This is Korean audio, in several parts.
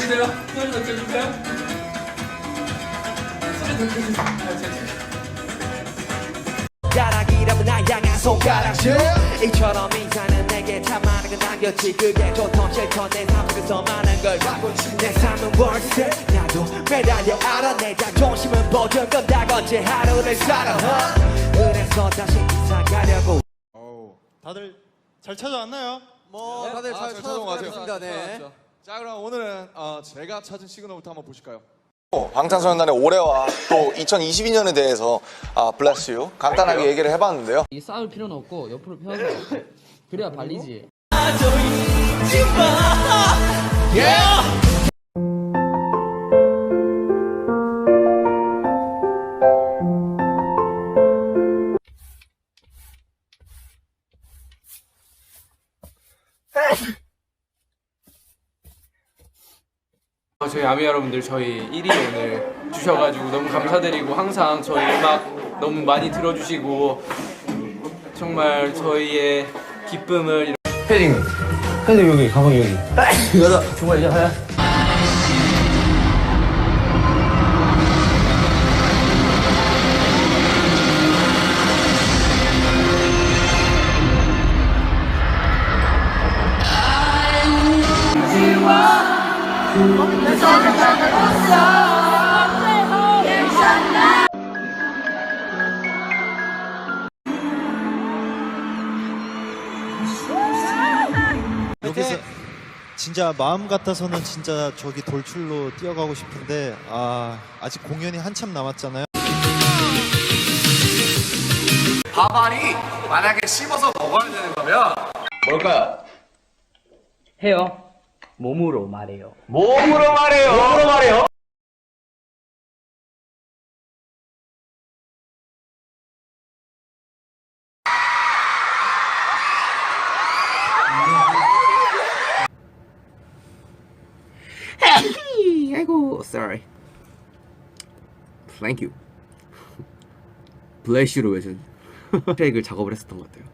켜주세요. 소리 더 켜주세요. 소리 더 켜주세요. 가락이라면 나 향한 손가락질 이처럼 인사는 내게 참 많은 걸 남겼지 그게 좋던 싫던 내 삶에서 많은 걸 바꿨지 내 삶은 월세 나도 매달려 알아 내 자존심은 보증금다건지 하루를 살아 그래서 다시 이사 가려고 다들 잘 찾아왔나요? 뭐 다들 잘 찾아온 것 같아요. 찾아왔습니다. 네. 자, 그럼 오늘은 제가 찾은 시그널부터 한번 보실까요? 방탄소년단의 올해와 또 2022년에 대해서 Bless You 간단하게 얘기를 해봤는데요. 이 쌓을 필요는 없고 옆으로 펴서 그래야 발리지. 저희 아미 여러분들 저희 1위 오늘 주셔가지고 너무 감사드리고 항상 저희 음악 너무 많이 들어주시고 정말 저희의 기쁨을 헤딩 여기 가방 여기. 이거다 정말 이제 하야. 여기서 진짜 마음 같아서는 진짜 저기 돌출로 뛰어가고 싶은데 아직 공연이 한참 남았잖아요. 밥알이 만약에 씹어서 먹어야 되는 거면 뭘까요? 해요. 몸으로 말해요. 몸으로 말해요. 몸으로 말해요. 아이고, sorry. Thank you. Bless you로 외준 트랙을 작업을 했었던 것 같아요.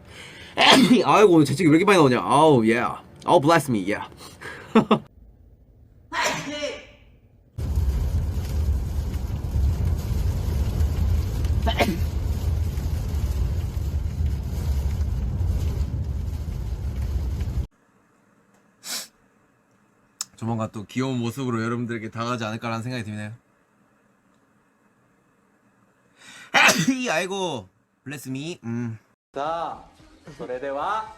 아이고, 오늘 재채기 왜 이렇게 많이 나오냐? 아우, yeah. Oh, bless me, yeah. 조만간 또 귀여운 모습으로 여러분들에게 다가가지 않을까라는 생각이 드네요. 아이고, bless me. さあそれでは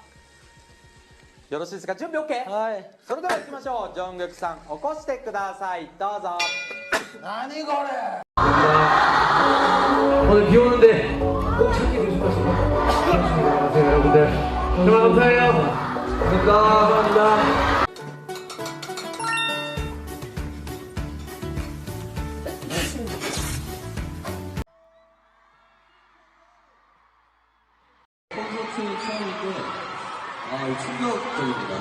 よろしいですか準備 OK? はいそれでは行きましょうジョングクさん起こしてくださいどうぞ 오늘 비 오는데 꼭 참기 조심하시고 안녕하세요 여러분들. 정말 감사해요. 감사합니다. 콘서트 처음이고 충격적입니다.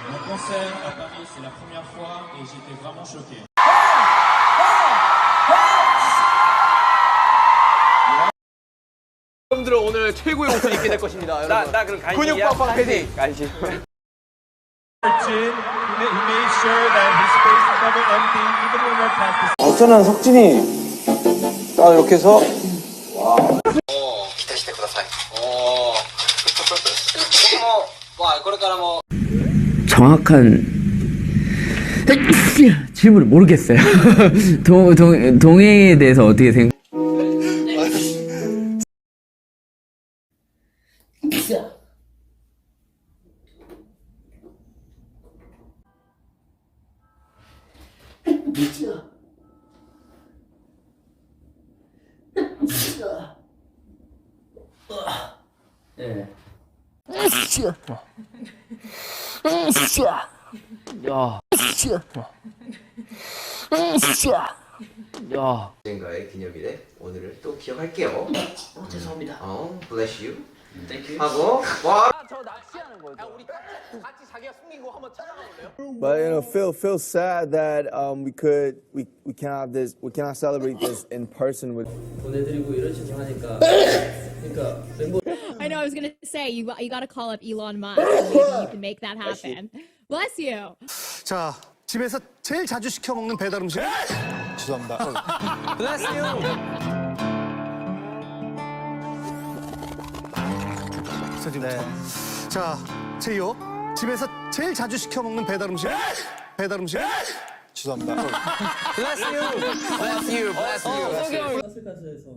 Mon concert à Paris, c'est la première fois et j'étais vraiment choqué. 여러분들은 오늘 최고의 옷을 입게 될 것입니다. 여러분. 나 그럼 간식이야. 근육 빡빡 패딩. 간식. He made sure that his space is never empty, even when we're practicing. 어쩌면 석진이 이렇게 해서 정확한 질문을 모르겠어요. 동해에 대해서 어떻게 생각? 예. 언젠가의 기념일에 오늘을 또 기억할게요. 죄송합니다. bless you. 땡큐. 하고 와. 저 낚시하는 거죠 야 우리 같이 자기가 숨긴 거 한번 찾아가 볼래요? But feel sad that we cannot celebrate this in person with. 보내드리고 이런 식으로 하니까 그러니까 멤버. I know. I was gonna say you got to call up Elon Musk. Maybe you can make that happen. Bless you. 자 집에서 제일 자주 시켜 먹는 배달 음식. 죄송합니다. Bless you. 네. 자, 제이오. 집에서 제일 자주 시켜 먹는 배달 음식. 배달 음식. 죄송합니다. Bless you. Bless you. Bless you. 가스가스에서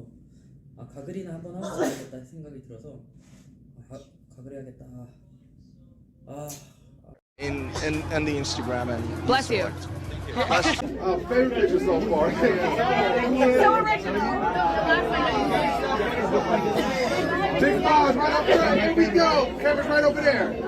가글이나 한번 하고 가야겠다 생각이 들어서 가글해야겠다. In the Instagram and Bless you. favorite picture so far. Big balls right up there. Here we go. Camera's right over there.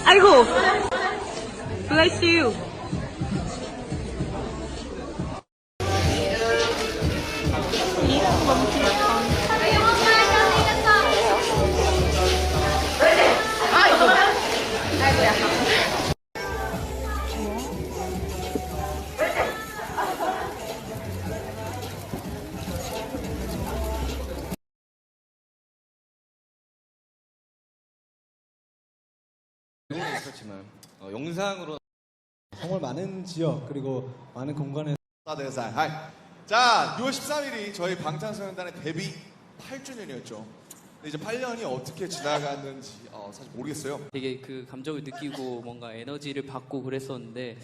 아이고. Bless you. 그렇지만 영상으로 정말 많은 지역 그리고 많은 공간에 자, 6월 13일이 저희 방탄소년단의 데뷔 8주년이었죠. 근데 이제 8년이 어떻게 지나갔는지 사실 모르겠어요. 되게 그 감정을 느끼고 뭔가 에너지를 받고 그랬었는데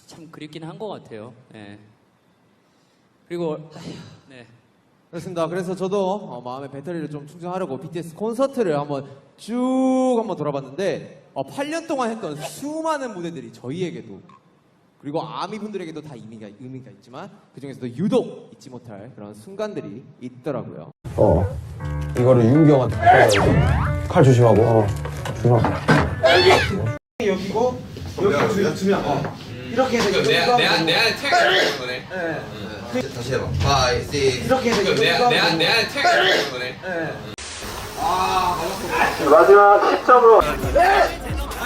참 그립긴 한 것 같아요. 네. 그리고 네. 그렇습니다. 그래서 저도 마음의 배터리를 좀 충전하려고 BTS 콘서트를 한번 쭉 한번 돌아봤는데 8년 동안 했던 수많은 무대들이 저희에게도 그리고 아미 분들에게도 다 의미가 있지만 그 중에서도 유독 잊지 못할 그런 순간들이 있더라고요. 이거를 윤기형한테 칼 조심하고. 여기고 여기 주면 이렇게 해서 내한테 태그를 주는 거네. 다시 해봐. 5, 6 이렇게 해서 내한테 태그를 주는 거네. 마지막 10점으로.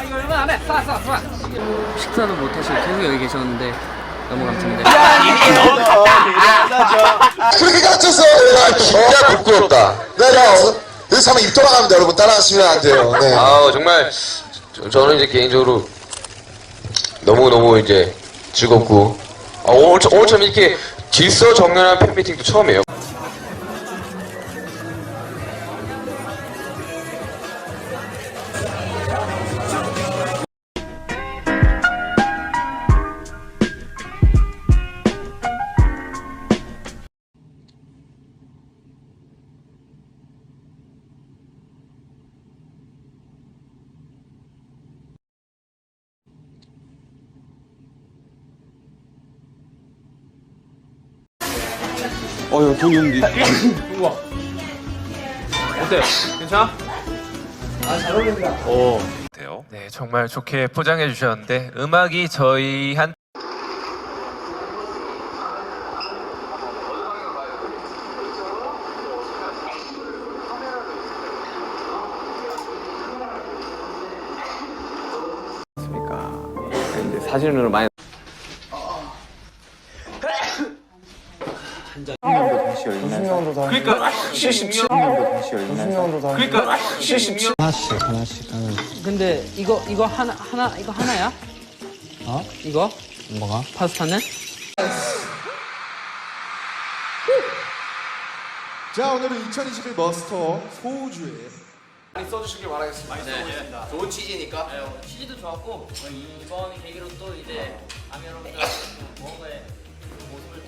이거 얼마 안 해. 쏴. 식사는 못 하시고 계속 여기 계셨는데 너무 감사합니다. 그렇게 갇혀서 내가 진짜 부끄럽다. 내가 여기서 한번 입 돌아갑니다. 여러분 따라하시면 안 돼요. 네. 정말 저는 이제 개인적으로 너무 이제 즐겁고 오늘처럼 이렇게 질서정연한 팬미팅도 처음이에요. 이거 돈용기. 우와. 어때? 괜찮아? 잘 어울린다. 돼요? 네, 정말 좋게 포장해 주셨는데 음악이 저희한 이제 사진으로 많이 그러니까 76년도 다시 열리네. 그러니까 76년 하나씩. 근데 이거 하나야? 이거? 뭐가? 파스타는? 자, 오늘은 2021 머스터 소우주에 많이 써주시길 바라겠습니다. 많이 써보겠습니다. 좋은 취지니까. 취지도 좋았고 이번 계기로 또 이제 아미 여러분들 무언가의 모습을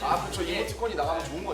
아 그렇죠. 이모티콘이 나가면 좋은 거니까.